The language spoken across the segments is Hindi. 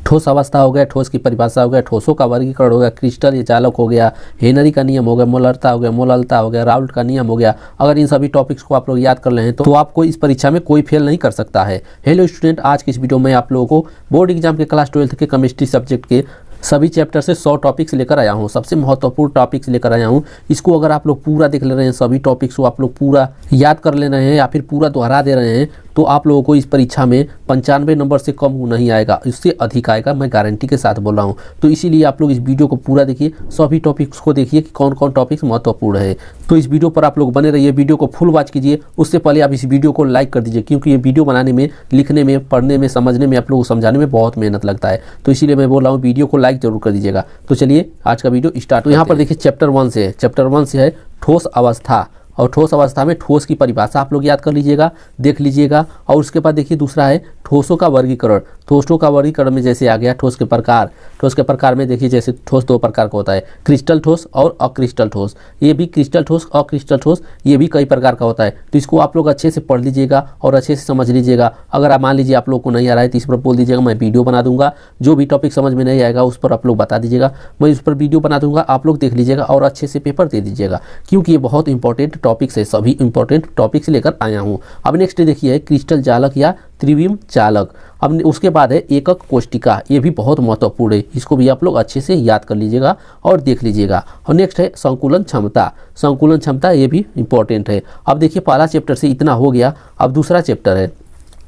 ठोस अवस्था हो गया, ठोस की परिभाषा हो गया, ठोसों का वर्गीकरण हो गया, क्रिस्टल या चालक हो गया, हेनरी का नियम हो गया, मोलरता हो गया, मोललता हो गया, राउल्ट का नियम हो गया। अगर इन सभी टॉपिक्स को आप लोग याद कर लें तो आपको इस परीक्षा में कोई फेल नहीं कर सकता है। हेलो स्टूडेंट, आज की इस वीडियो में आप लोगों को बोर्ड एग्जाम के क्लास 12 के केमिस्ट्री सब्जेक्ट के सभी चैप्टर से 100 टॉपिक्स लेकर आया हूँ। सबसे महत्वपूर्ण टॉपिक्स लेकर आया हूँ। इसको अगर आप लोग पूरा देख ले रहे हैं, सभी टॉपिक्स को आप लोग पूरा याद कर ले रहे हैं या फिर पूरा दोहरा दे रहे हैं, तो आप लोगों को इस परीक्षा में 95 नंबर से कम नहीं आएगा, इससे अधिक आएगा, मैं गारंटी के साथ बोल रहा हूँ। तो इसीलिए आप लोग इस वीडियो को पूरा देखिए, सभी टॉपिक्स को देखिए कि कौन कौन टॉपिक्स महत्वपूर्ण है। तो इस वीडियो पर आप लोग बने रहिए, वीडियो को फुल वॉच कीजिए। उससे पहले आप इस वीडियो को लाइक कर दीजिए, क्योंकि ये वीडियो बनाने में, लिखने में, पढ़ने में, समझने में, आप लोगों को समझाने में बहुत मेहनत लगता है। तो इसीलिए मैं बोल रहा हूँ वीडियो को लाइक जरूर कर दीजिएगा। तो चलिए आज का वीडियो स्टार्ट। तो यहाँ पर देखिए चैप्टर 1 से है। चैप्टर 1 से है ठोस अवस्था, और ठोस अवस्था में ठोस की परिभाषा आप लोग याद कर लीजिएगा, देख लीजिएगा। और उसके बाद देखिए दूसरा है ठोसों का वर्गीकरण। ठोसों का वर्गीकरण में जैसे आ गया ठोस के प्रकार। ठोस के प्रकार में देखिए जैसे ठोस 2 प्रकार का होता है, क्रिस्टल ठोस और अक्रिस्टल ठोस। ये भी क्रिस्टल ठोस, अक्रिस्टल ठोस, ये भी कई प्रकार का होता है। तो इसको आप लोग अच्छे से पढ़ लीजिएगा और अच्छे से समझ लीजिएगा। अगर आप मान लीजिए आप लोग को नहीं आ रहा है तो इस पर बोल दीजिएगा, मैं वीडियो बना दूंगा। जो भी टॉपिक समझ में नहीं आएगा उस पर आप लोग बता दीजिएगा, मैं उस पर वीडियो बना दूंगा, आप लोग देख लीजिएगा और अच्छे से पेपर दे दीजिएगा, क्योंकि ये बहुत इंपॉर्टेंट टॉपिक्स है। सभी इंपॉर्टेंट टॉपिक्स लेकर आया हूँ। अब नेक्स्ट देखिए क्रिस्टल जालक या त्रिविम चालक। अब उसके बाद है एकक कोष्टिका, ये भी बहुत महत्वपूर्ण है, इसको भी आप लोग अच्छे से याद कर लीजिएगा और देख लीजिएगा। और नेक्स्ट है संकुलन क्षमता। संकुलन क्षमता ये भी इंपॉर्टेंट है। अब देखिए पहला चैप्टर से इतना हो गया, अब दूसरा चैप्टर है,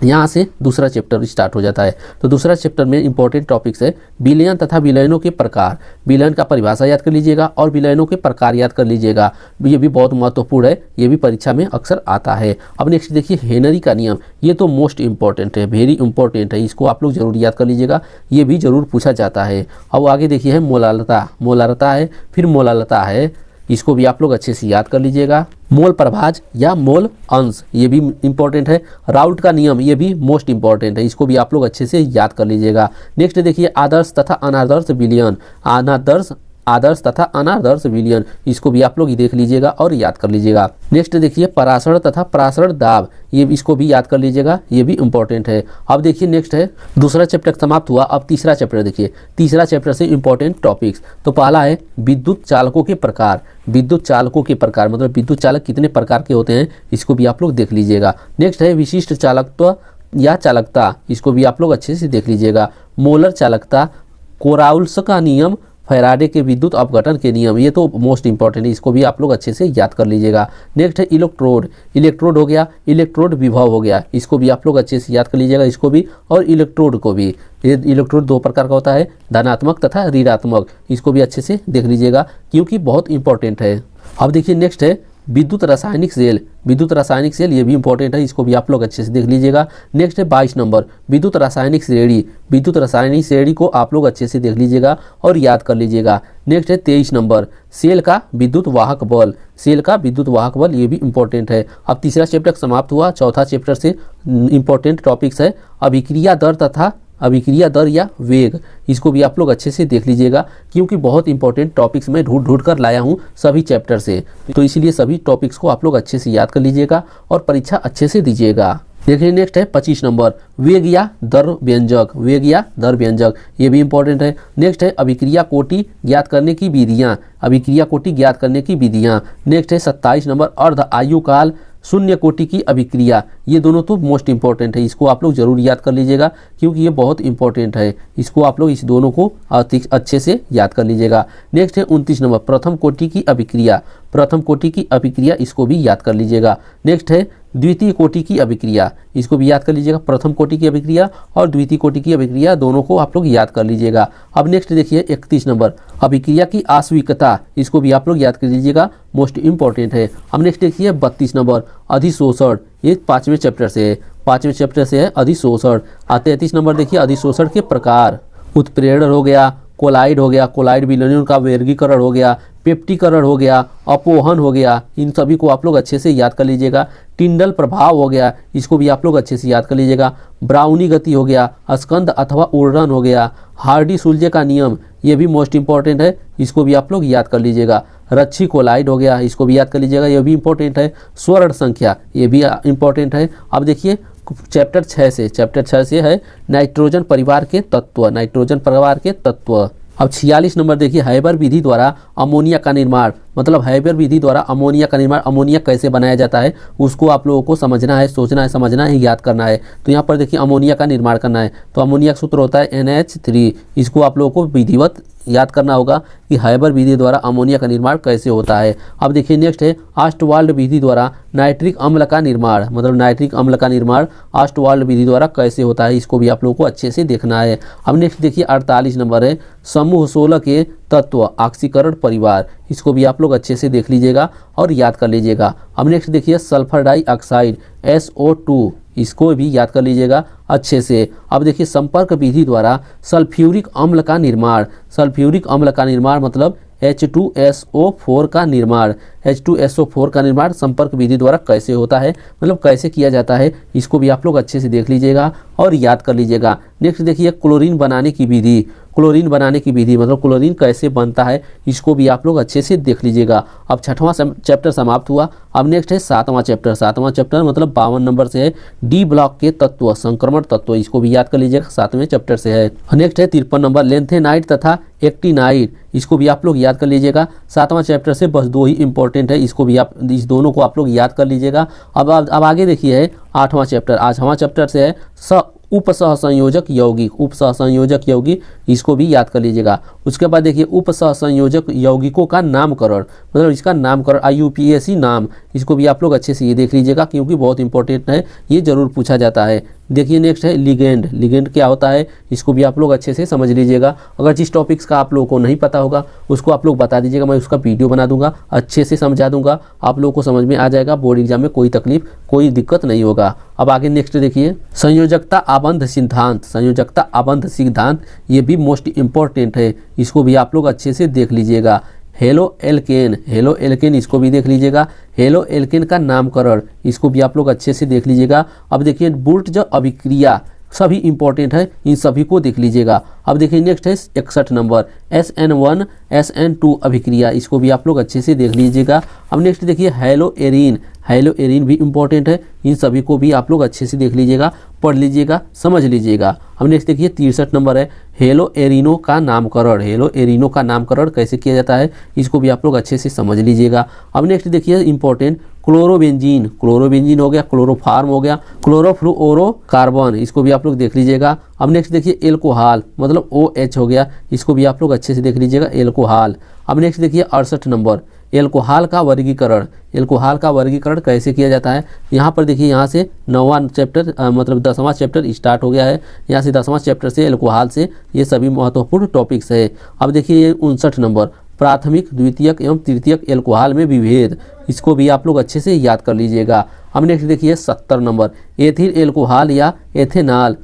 यहाँ से दूसरा चैप्टर स्टार्ट हो जाता है। तो दूसरा चैप्टर में इंपॉर्टेंट टॉपिक्स है विलयन तथा विलयनों के प्रकार। विलयन का परिभाषा याद कर लीजिएगा और विलयनों के प्रकार याद कर लीजिएगा, ये भी बहुत महत्वपूर्ण है, ये भी परीक्षा में अक्सर आता है। अब नेक्स्ट देखिए हेनरी का नियम, ये तो मोस्ट इंपॉर्टेंट है, वेरी इंपॉर्टेंट है, इसको आप लोग जरूर याद कर लीजिएगा, ये भी जरूर पूछा जाता है। अब आगे देखिए है मोलालता। मोलालता है, फिर मोलालता है, इसको भी आप लोग अच्छे से याद कर लीजिएगा। मोल प्रभाज या मोल अंश, ये भी इंपॉर्टेंट है। राउल्ट का नियम, ये भी मोस्ट इंपॉर्टेंट है, इसको भी आप लोग अच्छे से याद कर लीजिएगा। नेक्स्ट देखिए आदर्श तथा अनादर्श विलयन। आदर्श तथा अनादर्श विलयन, इसको भी आप लोग देख लीजिएगा और याद कर लीजिएगा। नेक्स्ट देखिए परासरण तथा परासरण दाब, ये इसको भी याद कर लीजिएगा, ये भी इंपॉर्टेंट है। अब देखिए नेक्स्ट है दूसरा चैप्टर समाप्त हुआ, अब तीसरा चैप्टर देखिए। तीसरा चैप्टर से इंपॉर्टेंट टॉपिक्स, तो पहला है विद्युत चालकों के प्रकार। विद्युत चालकों के प्रकार मतलब विद्युत चालक कितने प्रकार के होते हैं, इसको भी आप लोग देख लीजिएगा। नेक्स्ट है विशिष्ट चालकत्व या चालकता, इसको भी आप लोग अच्छे से देख लीजिएगा। मोलर चालकता, कोराउल्स का नियम, फैराडे के विद्युत अपघटन के नियम, ये तो मोस्ट इंपॉर्टेंट है, इसको भी आप लोग अच्छे से याद कर लीजिएगा। नेक्स्ट है इलेक्ट्रोड। इलेक्ट्रोड हो गया, इलेक्ट्रोड विभव हो गया, इसको भी आप लोग अच्छे से याद कर लीजिएगा, इसको भी और इलेक्ट्रोड को भी। ये इलेक्ट्रोड 2 प्रकार का होता है, धनात्मक तथा ऋणात्मक, इसको भी अच्छे से देख लीजिएगा क्योंकि बहुत इंपॉर्टेंट है। अब देखिए नेक्स्ट है विद्युत रासायनिक सेल। विद्युत रासायनिक सेल ये भी इंपॉर्टेंट है, इसको भी आप लोग अच्छे से देख लीजिएगा। नेक्स्ट है 22 नंबर विद्युत रासायनिक श्रेणी। विद्युत रासायनिक श्रेणी को आप लोग अच्छे से देख लीजिएगा और याद कर लीजिएगा। नेक्स्ट है 23 नंबर सेल का विद्युत वाहक बल। सेल का विद्युत वाहक बल, ये भी इंपॉर्टेंट है। अब तीसरा चैप्टर समाप्त हुआ, चौथा चैप्टर से इंपॉर्टेंट टॉपिक्स है अभिक्रिया दर तथा अभिक्रिया दर या वेग, इसको भी आप लोग अच्छे से देख लीजिएगा, क्योंकि बहुत इंपॉर्टेंट टॉपिक्स मैं ढूंढ कर लाया हूँ सभी चैप्टर से। तो इसीलिए सभी टॉपिक्स को आप लोग अच्छे से याद कर लीजिएगा और परीक्षा अच्छे से दीजिएगा। देखिए नेक्स्ट है 25 नंबर वेग या दर व्यंजक। वेग या दर व्यंजक, ये भी इंपॉर्टेंट है। नेक्स्ट है अभिक्रिया कोटि ज्ञात करने की विधियाँ। अभिक्रिया कोटि ज्ञात करने की विधियाँ। नेक्स्ट है 27 नंबर अर्ध आयु काल शून्य कोटि की अभिक्रिया, ये दोनों तो मोस्ट इंपॉर्टेंट है, इसको आप लोग जरूर याद कर लीजिएगा क्योंकि ये बहुत इंपॉर्टेंट है, इसको आप लोग इस दोनों को अच्छे से याद कर लीजिएगा। नेक्स्ट है 29 नंबर प्रथम कोटि की अभिक्रिया। प्रथम कोटि की अभिक्रिया, इसको भी याद कर लीजिएगा। नेक्स्ट है द्वितीय कोटि की अभिक्रिया, इसको भी याद कर लीजिएगा। प्रथम कोटि की अभिक्रिया और द्वितीय कोटि की अभिक्रिया, दोनों को आप लोग याद कर लीजिएगा। अब नेक्स्ट देखिए 31 नंबर अभिक्रिया की आश्विकता, इसको भी आप लोग याद कर लीजिएगा, मोस्ट इंपॉर्टेंट है। अब नेक्स्ट देखिए 32 नंबर अधिशोषण, ये 5वें चैप्टर से है, 5वें चैप्टर से है अधिशोषण। 33 नंबर देखिए अधिशोषण के प्रकार, उत्प्रेरण हो गया, कोलाइड हो गया, कोलाइड विलयन का वर्गीकरण हो गया, पेप्टीकरण हो गया, अपोहन हो गया, इन सभी को आप लोग अच्छे से याद कर लीजिएगा। टिंडल प्रभाव हो गया, इसको भी आप लोग अच्छे से याद कर लीजिएगा। ब्राउनी गति हो गया, स्कंद अथवा उर्णन हो गया, हार्डी सुलजे का नियम, ये भी मोस्ट इंपॉर्टेंट है, इसको भी आप लोग याद कर लीजिएगा। रच्छी कोलाइड हो गया, इसको भी याद कर लीजिएगा, ये भी इंपॉर्टेंट है। स्वर्ण संख्या, ये भी इंपॉर्टेंट है। अब देखिए चैप्टर 6 से है नाइट्रोजन परिवार के तत्व, नाइट्रोजन परिवार के तत्व। अब 46 नंबर देखिए, हैबर विधि द्वारा अमोनिया का निर्माण, मतलब हैबर विधि द्वारा अमोनिया का निर्माण, अमोनिया कैसे बनाया जाता है उसको आप लोगों को समझना है, सोचना है, समझना है, याद करना है। तो यहाँ पर देखिए अमोनिया का निर्माण करना है, तो अमोनिया का सूत्र होता है NH3। इसको आप लोगों को विधिवत याद करना होगा कि हैबर विधि द्वारा अमोनिया का निर्माण कैसे होता है। अब देखिए नेक्स्ट है ऑस्टवाल्ड विधि द्वारा नाइट्रिक अम्ल का निर्माण, मतलब नाइट्रिक अम्ल का निर्माण ऑस्टवाल्ड विधि द्वारा कैसे होता है, इसको भी आप लोगों को अच्छे से देखना है। अब नेक्स्ट देखिए 48 नंबर है समूह 16 के तत्व ऑक्सीकरण परिवार, इसको भी आप लोग अच्छे से देख लीजिएगा और याद कर लीजिएगा। अब नेक्स्ट देखिए सल्फर डाइऑक्साइड SO2, इसको भी याद कर लीजिएगा अच्छे से। अब देखिए संपर्क विधि द्वारा सल्फ्यूरिक अम्ल का निर्माण, सल्फ्यूरिक अम्ल का निर्माण मतलब H2SO4 का निर्माण, H2SO4 का निर्माण संपर्क विधि द्वारा कैसे होता है, मतलब कैसे किया जाता है, इसको भी आप लोग अच्छे से देख लीजिएगा और याद कर लीजिएगा। नेक्स्ट देखिए क्लोरीन बनाने की विधि, क्लोरीन बनाने की विधि मतलब क्लोरीन कैसे बनता है, इसको भी आप लोग अच्छे से देख लीजिएगा। अब 6वां चैप्टर समाप्त हुआ। अब नेक्स्ट है 7वां चैप्टर, 7वां चैप्टर मतलब 52 नंबर से है डी ब्लॉक के तत्व, संक्रमण तत्व, इसको भी याद कर लीजिएगा, 7वें चैप्टर से है। नेक्स्ट है 53 नंबर लेंथेनाइट तथा एक्टिनाइट, इसको भी आप लोग याद कर लीजिएगा, 7वां चैप्टर से बस 2 ही इंपॉर्टेंट है, इसको भी आप इस दोनों को आप लोग याद कर लीजिएगा। अब आगे देखिए है 8वां चैप्टर, 8वां चैप्टर से है उपसहसंयोजक यौगिक, उपसहसंयोजक यौगिक, इसको भी याद कर लीजिएगा। उसके बाद देखिए उपसहसंयोजक यौगिकों का नामकरण, मतलब इसका नामकरण IUPAC नाम, इसको भी आप लोग अच्छे से ये देख लीजिएगा क्योंकि बहुत इंपॉर्टेंट है, ये जरूर पूछा जाता है। देखिए नेक्स्ट है लिगेंड, लिगेंड क्या होता है, इसको भी आप लोग अच्छे से समझ लीजिएगा। अगर जिस टॉपिक्स का आप लोगों को नहीं पता होगा उसको आप लोग बता दीजिएगा, मैं उसका वीडियो बना दूंगा, अच्छे से समझा दूंगा, आप लोगों को समझ में आ जाएगा, बोर्ड एग्जाम में कोई तकलीफ कोई दिक्कत नहीं होगा। अब आगे नेक्स्ट देखिए संयोजकता आबंध सिद्धांत, संयोजकता आबंध सिद्धांत, ये भी मोस्ट इंपॉर्टेंट है, इसको भी आप लोग अच्छे से देख लीजिएगा। हेलो एल्केन, हेलो एल्केन, इसको भी देख लीजिएगा। हेलो एल्केन का नामकरण, इसको भी आप लोग अच्छे से देख लीजिएगा। अब देखिए बुर्ज अभिक्रिया, सभी इंपॉर्टेंट है, इन सभी को देख लीजिएगा। अब देखिए नेक्स्ट है 61 नंबर SN1 SN2 अभिक्रिया, इसको भी आप लोग अच्छे से देख लीजिएगा। अब नेक्स्ट देखिए हेलो एरीन, हेलो एरीन भी इंपॉर्टेंट है, इन सभी को भी आप लोग अच्छे से देख लीजिएगा, पढ़ लीजिएगा, समझ लीजिएगा। अब नेक्स्ट देखिए 63 नंबर है हेलो एरिनो का नामकरण, हेलो एरिनो का नामकरण कैसे किया जाता है, इसको भी आप लोग अच्छे से समझ लीजिएगा। अब नेक्स्ट देखिए इंपॉर्टेंट क्लोरोबेंजीन, क्लोरोबेंजीन हो गया, क्लोरोफार्म हो गया, क्लोरोफ्लोरोकार्बन, इसको भी आप लोग देख लीजिएगा। अब नेक्स्ट देखिए एल्कोहल मतलब OH हो गया, इसको भी आप लोग अच्छे से देख लीजिएगा, एल्कोहल। अब नेक्स्ट देखिए 68 नंबर एल्कोहल का वर्गीकरण, एल्कोहल का वर्गीकरण कैसे किया जाता है। यहाँ पर देखिए यहाँ से 9वां चैप्टर मतलब 10वां चैप्टर स्टार्ट हो गया है, यहाँ से 10वां चैप्टर से एल्कोहल से ये सभी महत्वपूर्ण टॉपिक्स है। अब देखिए ये 59 नंबर प्राथमिक द्वितीयक एवं तृतीयक एल्कोहल में विभेद, इसको भी आप लोग अच्छे से याद कर लीजिएगा। अब नेक्स्ट देखिए 70 नंबर एथिल एल्कोहल या एथेनॉल,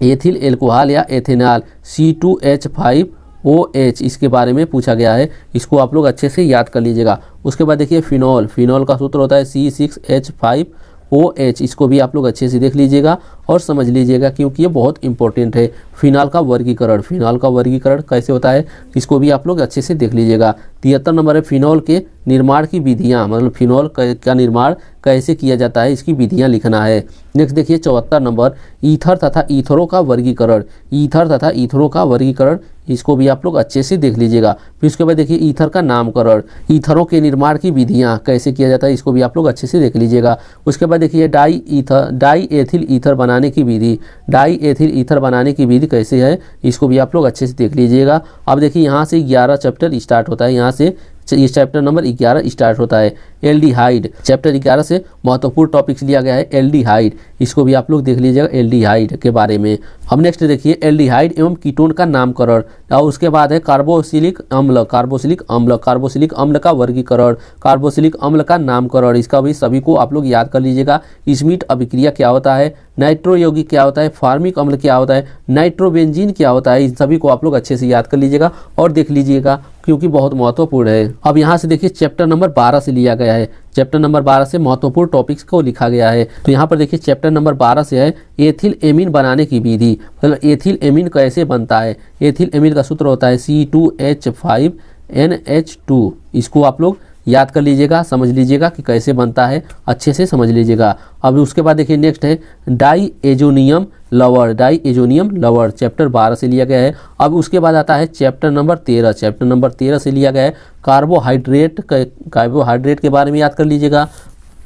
एथिल एल्कोहल या एथेनॉल C2H5OH, इसके बारे में पूछा गया है, इसको आप लोग अच्छे से याद कर लीजिएगा। उसके बाद देखिए फिनॉल, फिनॉल का सूत्र होता है C6H5OH, इसको भी आप लोग अच्छे से देख लीजिएगा और समझ लीजिएगा क्योंकि ये बहुत इंपॉर्टेंट है। फिनॉल का वर्गीकरण, फिनॉल का वर्गीकरण कैसे होता है, इसको भी आप लोग अच्छे से देख लीजिएगा। 73 नंबर है फिनॉल के निर्माण की विधियाँ, मतलब फिनॉल का निर्माण कैसे किया जाता है, इसकी विधियाँ लिखना है। नेक्स्ट देखिए 74 नंबर ईथर तथा ईथरों का वर्गीकरण, ईथर तथा ईथरों का वर्गीकरण, इसको भी आप लोग अच्छे से देख लीजिएगा। फिर उसके बाद देखिए ईथर का नामकरण, ईथरों के निर्माण की विधियाँ कैसे किया जाता है, इसको भी आप लोग अच्छे से देख लीजिएगा। उसके बाद देखिए डाई एथिल ईथर बनाने की विधि, डाई एथिल ईथर बनाने की विधि कैसे है, इसको भी आप लोग अच्छे से देख लीजिएगा। अब देखिए यहाँ से 11 चैप्टर स्टार्ट होता है, यहाँ से इस चैप्टर नंबर 11 स्टार्ट होता है। एल्डिहाइड, चैप्टर 11 से महत्वपूर्ण टॉपिक्स लिया गया है एल्डिहाइड, इसको भी आप लोग देख लीजिएगा एल्डिहाइड के बारे में। अब नेक्स्ट देखिए एल्डिहाइड एवं कीटोन का नामकरण, और उसके बाद है कार्बोसिलिक अम्ल, कार्बोसिलिक अम्ल, कार्बोसिलिक अम्ल का वर्गीकरण, कार्बोसिलिक अम्ल का नामकरण, इसका भी सभी को आप लोग याद कर लीजिएगा। स्मिथ अभिक्रिया क्या होता है, नाइट्रो यौगिक क्या होता है, फार्मिक अम्ल क्या होता है, नाइट्रोबेंजीन क्या होता है, इन सभी को आप लोग अच्छे से याद कर लीजिएगा और देख लीजिएगा क्योंकि बहुत महत्वपूर्ण है। अब यहाँ से देखिए चैप्टर नंबर 12 से लिया गया है, चैप्टर नंबर 12 से महत्वपूर्ण टॉपिक्स को लिखा गया है। तो यहाँ पर देखिए चैप्टर नंबर 12 से है एथिल एमीन बनाने की विधि, मतलब एथिल एमीन कैसे बनता है। एथिल एमीन का सूत्र होता है C2H5NH2, इसको आप लोग याद कर लीजिएगा, समझ लीजिएगा कि कैसे बनता है, अच्छे से समझ लीजिएगा। अब उसके बाद देखिए नेक्स्ट है diazonium lover, diazonium lover chapter 12 से लिया गया है। अब उसके बाद आता है चैप्टर नंबर 13, चैप्टर नंबर 13 से लिया गया है कार्बोहाइड्रेट, कार्बोहाइड्रेट के बारे में याद कर लीजिएगा।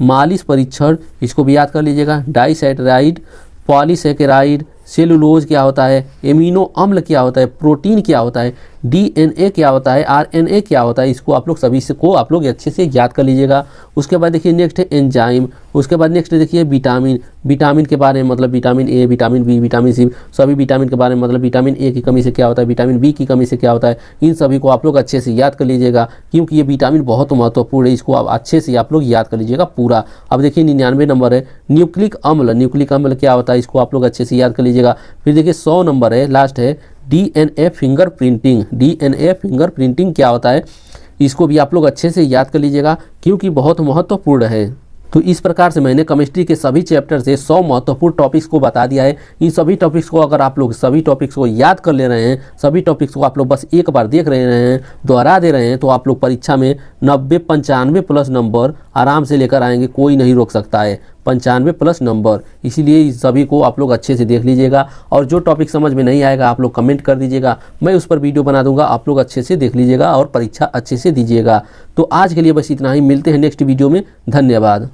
मालिश परीक्षण, इसको भी याद कर लीजिएगा। डाइसैकेराइड, पॉलीसैकेराइड, सेलुलोज क्या होता है, एमिनो अम्ल क्या होता है, प्रोटीन क्या होता है, डीएनए क्या होता है, आरएनए क्या होता है, इसको आप लोग सभी से को आप लोग अच्छे से याद कर लीजिएगा। उसके बाद देखिए नेक्स्ट है एंजाइम। उसके बाद नेक्स्ट देखिए विटामिन, विटामिन के बारे में मतलब vitamin A, vitamin B, vitamin C, सभी विटामिन के बारे में मतलब विटामिन ए की कमी से क्या होता है, विटामिन बी की कमी से क्या होता है, इन सभी को आप लोग अच्छे से याद कर लीजिएगा, क्योंकि ये विटामिन बहुत महत्वपूर्ण है, इसको आप अच्छे से आप लोग याद कर लीजिएगा पूरा। अब देखिए 99 नंबर है न्यूक्लिक अम्ल, न्यूक्लिक अम्ल क्या होता है, इसको आप लोग अच्छे से याद कर लीजिएगा। फिर देखिए 100 नंबर है, लास्ट है डीएनए फिंगरप्रिंटिंग, डीएनए फिंगरप्रिंटिंग क्या होता है, इसको भी आप लोग अच्छे से याद कर लीजिएगा, क्योंकि बहुत महत्वपूर्ण है। तो इस प्रकार से मैंने केमिस्ट्री के सभी चैप्टर से 100 महत्वपूर्ण टॉपिक्स को बता दिया है। इन सभी टॉपिक्स को अगर आप लोग सभी टॉपिक्स को याद कर ले रहे हैं, सभी टॉपिक्स को आप लोग बस एक बार देख रहे हैं, दोहरा दे रहे हैं, तो आप लोग परीक्षा में 90-95 प्लस नंबर आराम से लेकर आएंगे, कोई नहीं रोक सकता है। 95 प्लस नंबर, इसीलिए इस सभी को आप लोग अच्छे से देख लीजिएगा। और जो टॉपिक समझ में नहीं आएगा आप लोग कमेंट कर दीजिएगा, मैं उस पर वीडियो बना दूंगा, आप लोग अच्छे से देख लीजिएगा और परीक्षा अच्छे से दीजिएगा। तो आज के लिए बस इतना ही, मिलते हैं नेक्स्ट वीडियो में, धन्यवाद।